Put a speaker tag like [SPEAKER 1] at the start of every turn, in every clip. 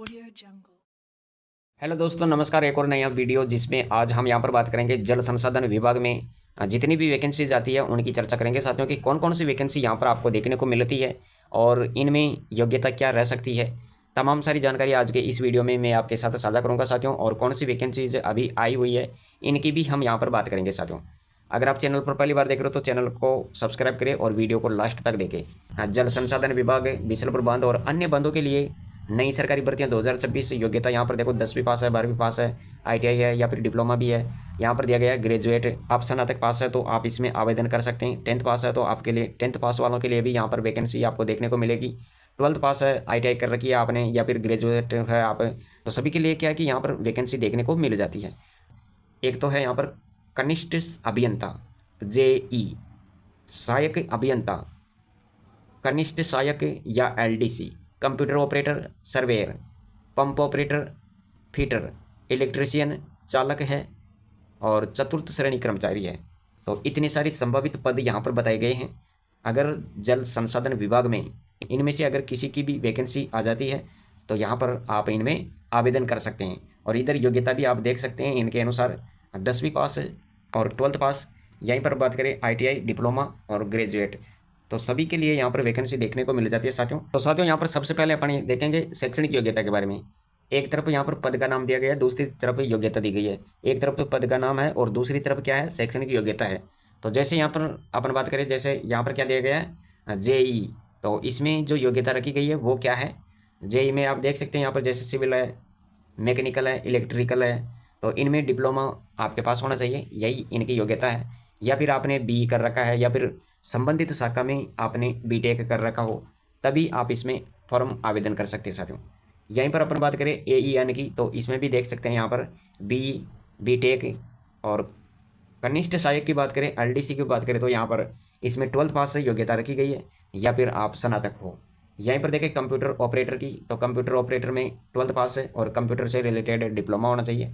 [SPEAKER 1] Audio Jungle.
[SPEAKER 2] Hello दोस्तों, नमस्कार। एक और नया वीडियो जिसमें आज हम यहाँ पर बात करेंगे जल संसाधन विभाग में जितनी भी वैकेंसीज आती है उनकी चर्चा करेंगे साथियों कि कौन कौन सी वैकेंसी यहाँ पर आपको देखने को मिलती है और इनमें योग्यता क्या रह सकती है। तमाम सारी जानकारी आज के इस वीडियो में मैं आपके साथ साझा करूँगा साथियों, और कौन सी वैकेंसीज अभी आई हुई है इनकी भी हम यहाँ पर बात करेंगे साथियों। अगर आप चैनल पर पहली बार देख रहे हो तो चैनल को सब्सक्राइब करें और वीडियो को लास्ट तक देखें। जल संसाधन विभाग, बीसलपुर बांध और अन्य बांधों के लिए नई सरकारी भर्तियां 2026 योग्यता यहाँ पर देखो 10वीं पास है, 12वीं पास है, ITI है या फिर डिप्लोमा भी है। यहाँ पर दिया गया है ग्रेजुएट, आप स्नातक पास है तो आप इसमें आवेदन कर सकते हैं। 10th पास है तो आपके लिए 10th पास वालों के लिए भी यहाँ पर वैकेंसी आपको देखने को मिलेगी। 12th पास है, ITI कर रखी है आपने या फिर ग्रेजुएट है आप, तो सभी के लिए क्या है कि यहाँ पर वैकेंसी देखने को मिल जाती है। एक तो है यहाँ पर कनिष्ठ अभियंता JE, सहायक अभियंता, कनिष्ठ सहायक या LDC, computer operator, surveyor, pump operator, fitter, electrician, चालक है और चतुर्थ श्रेणी कर्मचारी है। तो इतने सारी संभावित पद यहाँ पर बताए गए हैं। अगर जल संसाधन विभाग में इनमें से अगर किसी की भी वैकेंसी आ जाती है तो यहाँ पर आप इनमें आवेदन कर सकते हैं। और इधर योग्यता भी आप देख सकते हैं इनके अनुसार 10वीं पास और 12th पास। यहीं पर बात करें ITI, डिप्लोमा और ग्रेजुएट, तो सभी के लिए यहाँ पर वैकेंसी देखने को मिल जाती है साथियों। तो साथियों यहाँ पर सबसे पहले अपन ये देखेंगे शैक्षणिक योग्यता के बारे में। एक तरफ यहाँ पर पद का नाम दिया गया है, दूसरी तरफ योग्यता दी गई है। एक तरफ तो पद का नाम है और दूसरी तरफ क्या है, शैक्षणिक योग्यता है। तो जैसे यहाँ पर अपन बात करें, जैसे यहाँ पर क्या दिया गया है, JE, तो इसमें जो योग्यता रखी गई है वो क्या है। JE में आप देख सकते हैं यहाँ पर जैसे सिविल है, मैकेनिकल है, इलेक्ट्रिकल है, तो इनमें डिप्लोमा आपके पास होना चाहिए, यही इनकी योग्यता है। या फिर आपने BE कर रखा है या फिर संबंधित शाखा में आपने BTech कर रखा हो, तभी आप इसमें फॉर्म आवेदन कर सकते हैं साथियों। यहीं पर अपन बात करें AEN की, तो इसमें भी देख सकते हैं यहाँ पर BE, BTech और कनिष्ठ सहायक की बात करें, LDC की बात करें तो यहाँ पर इसमें 12th पास से योग्यता रखी गई है या फिर आप स्नातक हो। यहीं पर देखें कंप्यूटर ऑपरेटर की, तो कंप्यूटर ऑपरेटर में 12th पास है और कंप्यूटर से रिलेटेड डिप्लोमा होना चाहिए।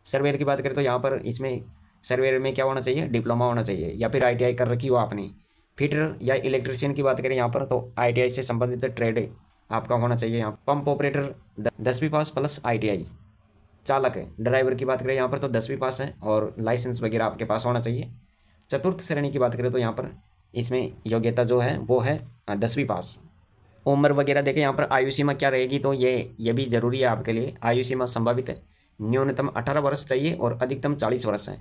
[SPEAKER 2] सर्वेयर की बात करें तो यहाँ पर इसमें सर्वेयर में क्या होना चाहिए, डिप्लोमा होना चाहिए या फिर ITI कर रखी हो आपने। फीटर या इलेक्ट्रीशियन की बात करें यहाँ पर तो ITI से संबंधित ट्रेड आपका होना चाहिए। यहाँ पंप ऑपरेटर 10वीं पास प्लस ITI। चालक है, ड्राइवर की बात करें यहाँ पर तो 10वीं पास है और लाइसेंस वगैरह आपके पास होना चाहिए। चतुर्थ श्रेणी की बात करें तो यहाँ पर इसमें योग्यता जो है वो है 10वीं पास। उम्र वगैरह देखें यहाँ पर आयु सीमा क्या रहेगी, तो ये भी ज़रूरी है आपके लिए। आयु सीमा संभावित है न्यूनतम 18 वर्ष चाहिए और अधिकतम 40 वर्ष है।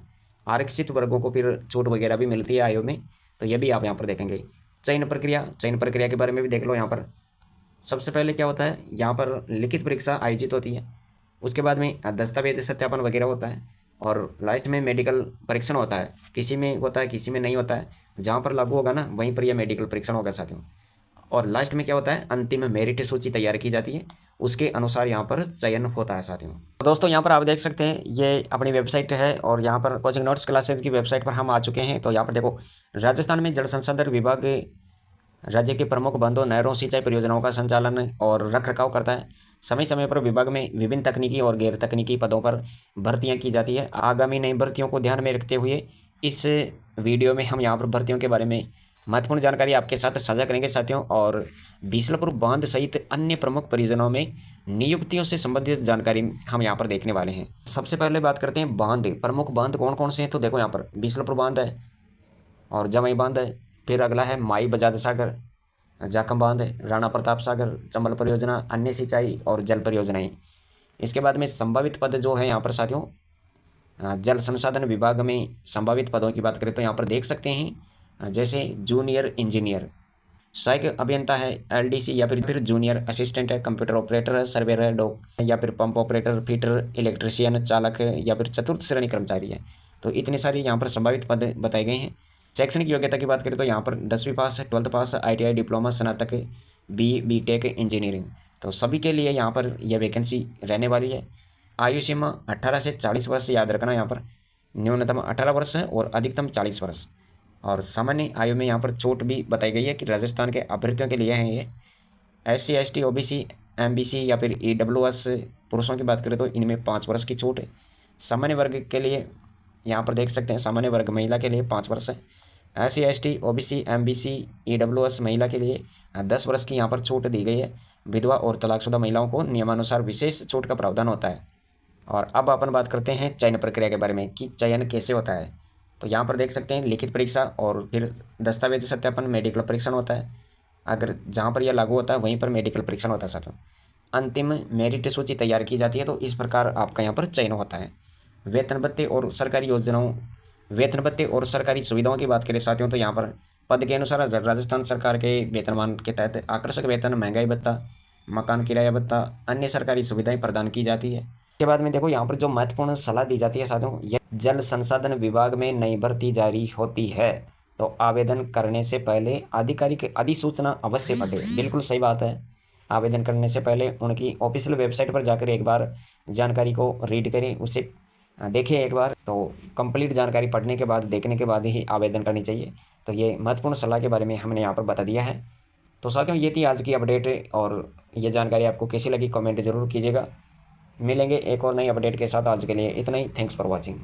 [SPEAKER 2] आरक्षित वर्गों को फिर छूट वगैरह भी मिलती है आयु में, तो ये भी आप यहाँ पर देखेंगे। चयन प्रक्रिया के बारे में भी देख लो। यहाँ पर सबसे पहले क्या होता है, यहाँ पर लिखित परीक्षा आयोजित होती है, उसके बाद में दस्तावेज सत्यापन वगैरह होता है और लास्ट में मेडिकल परीक्षण होता है। किसी में होता है, किसी में नहीं होता है। जहाँ पर लागू होगा ना वहीं पर यह मेडिकल परीक्षण होगा साथियों। और लास्ट में क्या होता है, अंतिम मेरिट सूची तैयार की जाती है, उसके अनुसार यहाँ पर चयन होता है साथियों। तो दोस्तों यहाँ पर आप देख सकते हैं ये अपनी वेबसाइट है और यहाँ पर कोचिंग नोट्स क्लासेज की वेबसाइट पर हम आ चुके हैं। तो यहाँ पर देखो, राजस्थान में जल संसाधन विभाग राज्य के प्रमुख बांधों, नहरों, सिंचाई परियोजनाओं का संचालन और रखरखाव करता है। समय समय पर विभाग में विभिन्न तकनीकी और गैर तकनीकी पदों पर भर्तियां की जाती है। आगामी नई भर्तियों को ध्यान में रखते हुए इस वीडियो में हम यहाँ पर भर्तियों के बारे में महत्वपूर्ण जानकारी आपके साथ साझा करेंगे साथियों। और बीसलपुर बांध सहित अन्य प्रमुख परियोजनाओं में नियुक्तियों से संबंधित जानकारी हम यहाँ पर देखने वाले हैं। सबसे पहले बात करते हैं बांध, प्रमुख बांध कौन कौन से हैं। तो देखो यहाँ पर बीसलपुर बांध है और जमई बांध है, फिर अगला है माई बजाज सागर, जाखम बांध, राणा प्रताप सागर, चंबल परियोजना, अन्य सिंचाई और जल परियोजनाएं। इसके बाद में संभावित पद जो है यहाँ पर साथियों, जल संसाधन विभाग में संभावित पदों की बात करें तो यहाँ पर देख सकते हैं जैसे जूनियर इंजीनियर, सहायक अभियंता है, LDC या फिर जूनियर असिस्टेंट है, कंप्यूटर ऑपरेटर है, सर्वेयर है, डॉक या फिर पंप ऑपरेटर, फीटर, इलेक्ट्रीशियन, चालक है या फिर चतुर्थ श्रेणी कर्मचारी है। तो इतने सारे यहाँ पर संभावित पद बताए गए हैं। शैक्षणिक योग्यता की बात करें तो यहाँ पर 10वीं पास, 12th पास, ITI, डिप्लोमा, स्नातक, BE, BTech, इंजीनियरिंग, तो सभी के लिए यहाँ पर यह वैकेंसी रहने वाली है। आयु सीमा 18 से 40 वर्ष याद रखना, यहाँ पर न्यूनतम 18 वर्ष है और अधिकतम 40 वर्ष। और सामान्य आयु में यहाँ पर छूट भी बताई गई है कि राजस्थान के अभ्यर्थियों के लिए हैं ये। SC, ST, OBC, MBC या फिर EWS पुरुषों की बात करें तो इनमें 5 वर्ष की छूट है। सामान्य वर्ग के लिए यहाँ पर देख सकते हैं, सामान्य वर्ग महिला के लिए 5 वर्ष है। SC, ST, OBC, MBC, EWS महिला के लिए 10 वर्ष की यहाँ पर छूट दी गई है। विधवा और तलाकशुदा महिलाओं को नियमानुसार विशेष छूट का प्रावधान होता है। और अब अपन बात करते हैं चयन प्रक्रिया के बारे में कि चयन कैसे होता है। तो यहाँ पर देख सकते हैं लिखित परीक्षा और फिर दस्तावेज सत्यापन, मेडिकल परीक्षण होता है। अगर जहाँ पर यह लागू होता है वहीं पर मेडिकल परीक्षण होता है साथियों। अंतिम मेरिट सूची तैयार की जाती है। तो इस प्रकार आपका यहाँ पर चयन होता है। वेतन भत्ते और सरकारी योजनाओं, वेतन भत्ते और सरकारी सुविधाओं की बात करें साथियों, तो यहाँ पर पद के अनुसार राजस्थान सरकार के वेतनमान के तहत आकर्षक वेतन, महंगाई भत्ता, मकान किराया भत्ता, अन्य सरकारी सुविधाएं प्रदान की जाती है। के बाद में देखो यहाँ पर जो महत्वपूर्ण सलाह दी जाती है साथियों, यह जल संसाधन विभाग में नई भर्ती जारी होती है तो आवेदन करने से पहले आधिकारिक अधिसूचना अवश्य पढ़ें। बिल्कुल सही बात है। आवेदन करने से पहले उनकी ऑफिशियल वेबसाइट पर जाकर एक बार जानकारी को रीड करें, उसे देखिए एक बार। तो कंप्लीट जानकारी पढ़ने के बाद, देखने के बाद ही आवेदन करनी चाहिए। तो ये महत्वपूर्ण सलाह के बारे में हमने यहाँ पर बता दिया है। तो साथियों ये थी आज की अपडेट और ये जानकारी आपको कैसी लगी कमेंट ज़रूर कीजिएगा। मिलेंगे एक और नई अपडेट के साथ। आज के लिए इतना ही। Thanks for watching.